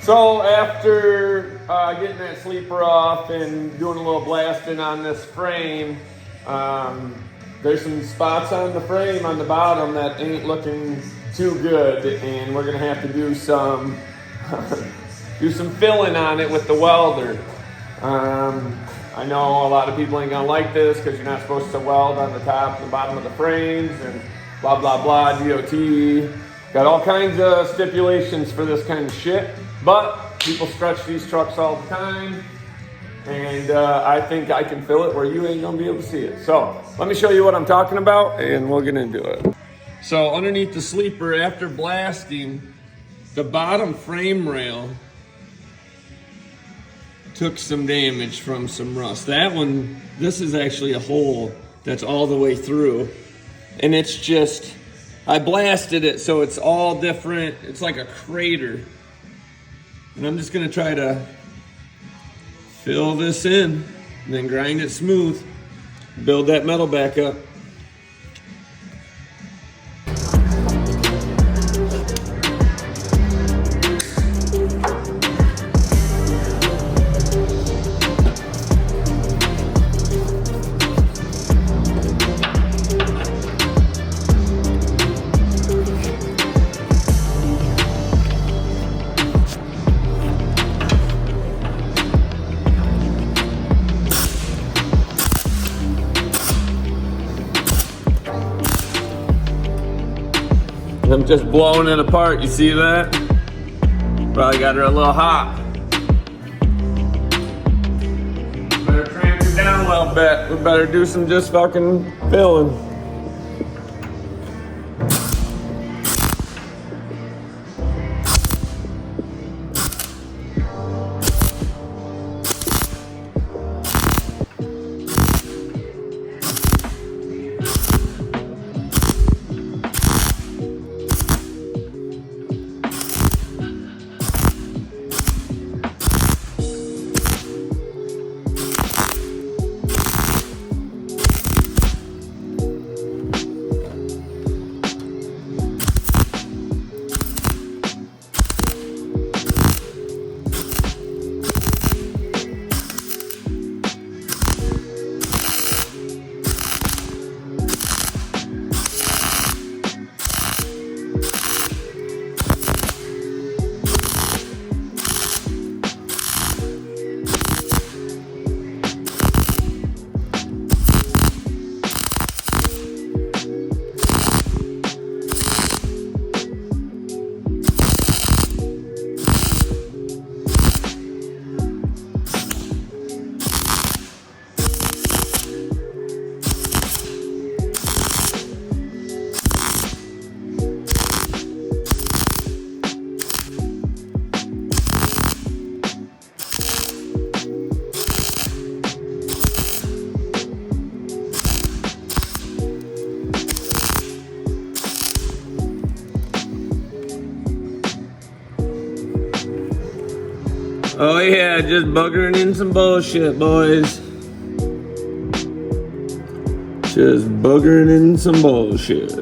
So after getting that sleeper off and doing a little blasting on this frame, there's some spots on the frame on the bottom that ain't looking too good, and we're gonna have to do some do some filling on it with the welder. I know a lot of people ain't gonna like this because you're not supposed to weld on the top and the bottom of the frames and blah blah blah. DOT got all kinds of stipulations for this kind of shit, but people stretch these trucks all the time, and I think I can fill it where you ain't gonna be able to see it. So let me show you what I'm talking about, and we'll get into it. So underneath the sleeper, after blasting, the bottom frame rail took some damage from some rust. That one, this is actually a hole that's all the way through, and it's just, I blasted it so it's all different. It's like a crater. And I'm just gonna try to fill this in and then grind it smooth, build that metal back up. I'm just blowing it apart, you see that? Probably got her a little hot. Better crank her down a little bit. We better do some just fucking filling. Oh yeah, just buggering in some bullshit, boys. Just buggering in some bullshit.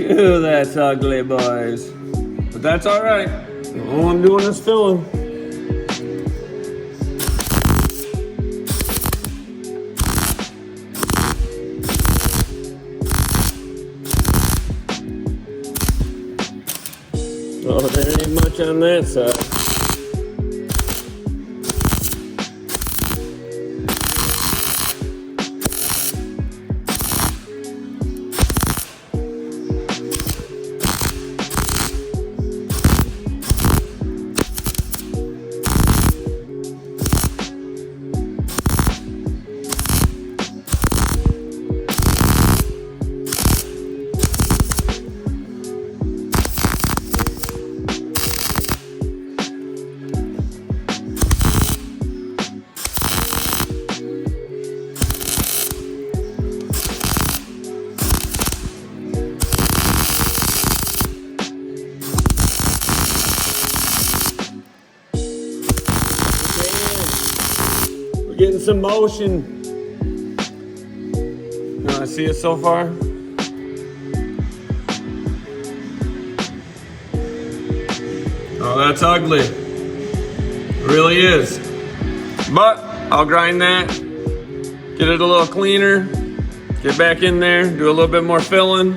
Phew, that's ugly, boys. But that's all right. All I'm doing is filling. Oh, there ain't much on that side. getting some motion. You wanna see it so far? Oh, that's ugly. It really is. But I'll grind that, get it a little cleaner, get back in there, do a little bit more filling.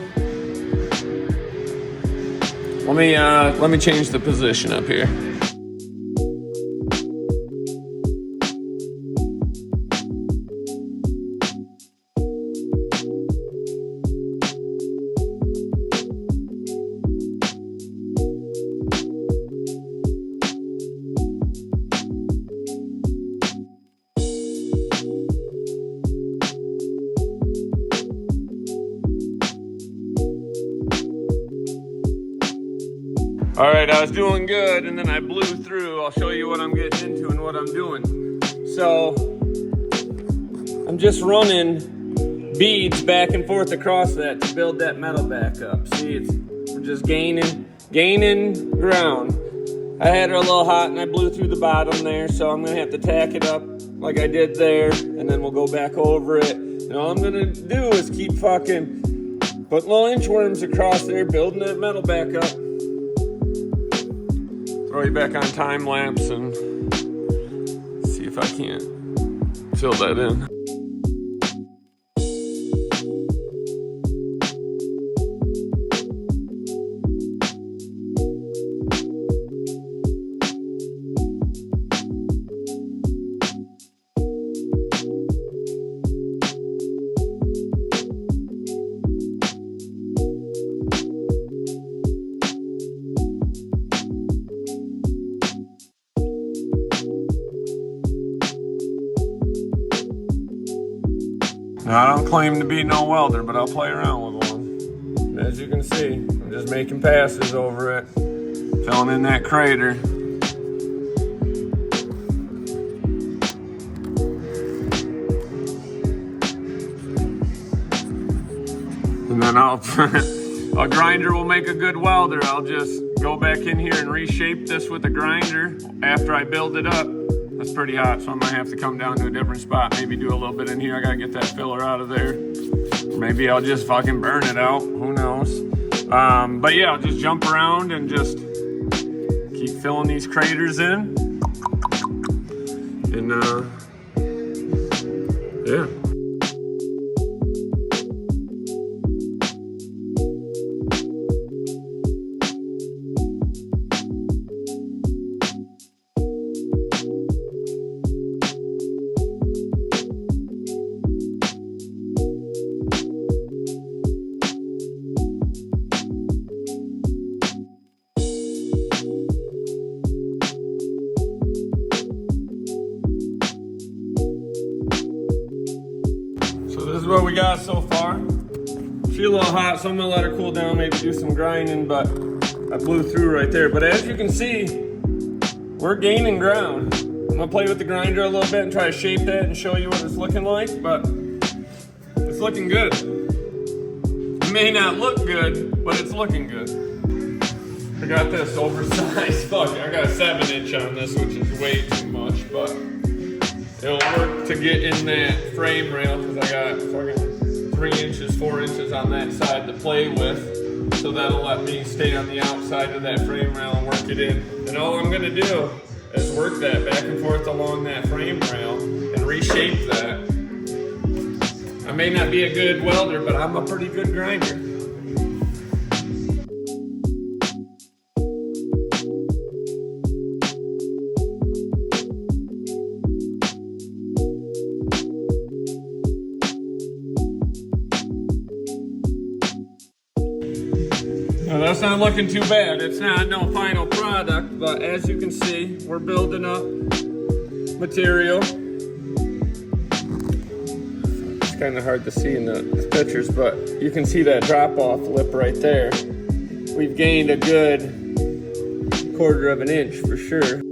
Let me change the position up here. All right, I was doing good and then I blew through. I'll show you what I'm getting into and what I'm doing. So I'm just running beads back and forth across that to build that metal back up. See, we're just gaining ground. I had her a little hot and I blew through the bottom there, so I'm gonna have to tack it up like I did there, and then we'll go back over it. And all I'm gonna do is keep fucking putting little inch worms across there, building that metal back up. Throw you back on time lapse and see if I can't fill that in. Now, I don't claim to be no welder, but I'll play around with one. As you can see, I'm just making passes over it, filling in that crater. And then a grinder will make a good welder. I'll just go back in here and reshape this with a grinder after I build it up. That's pretty hot, so I might have to come down to a different spot. Maybe do a little bit in here. I gotta get that filler out of there. Or maybe I'll just fucking burn it out. Who knows? But yeah, I'll just jump around and just keep filling these craters in. And yeah. This is what we got so far. She's a little hot, so I'm gonna let her cool down, maybe do some grinding, but I blew through right there. But as you can see, we're gaining ground. I'm gonna play with the grinder a little bit and try to shape that and show you what it's looking like, but it's looking good. It may not look good, but it's looking good. I got this oversized, fuck, I got a 7-inch on this, which is way too much, but it'll work to get in that frame rail because I got fucking 3 inches, 4 inches on that side to play with. So that'll let me stay on the outside of that frame rail and work it in. And all I'm gonna do is work that back and forth along that frame rail and reshape that. I may not be a good welder, but I'm a pretty good grinder. Now that's not looking too bad. It's not no final product, but as you can see, we're building up material. It's kind of hard to see in the pictures, but you can see that drop-off lip right there. We've gained a good 1/4 of an inch for sure.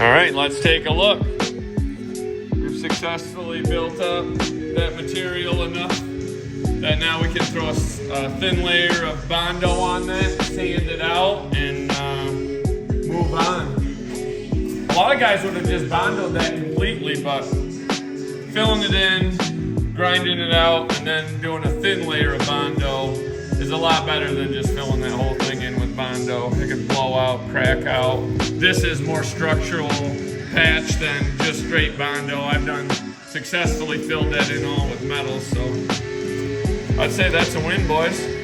All right, let's take a look. We've successfully built up that material enough that now we can throw a thin layer of Bondo on that, sand it out, and move on. A lot of guys would have just Bondoed that completely, but filling it in, grinding it out, and then doing a thin layer of Bondo is a lot better than just filling that whole thing in with Bondo. It can blow out, crack out. This is more structural patch than just straight Bondo. I've successfully filled that in all with metal, so I'd say that's a win, boys.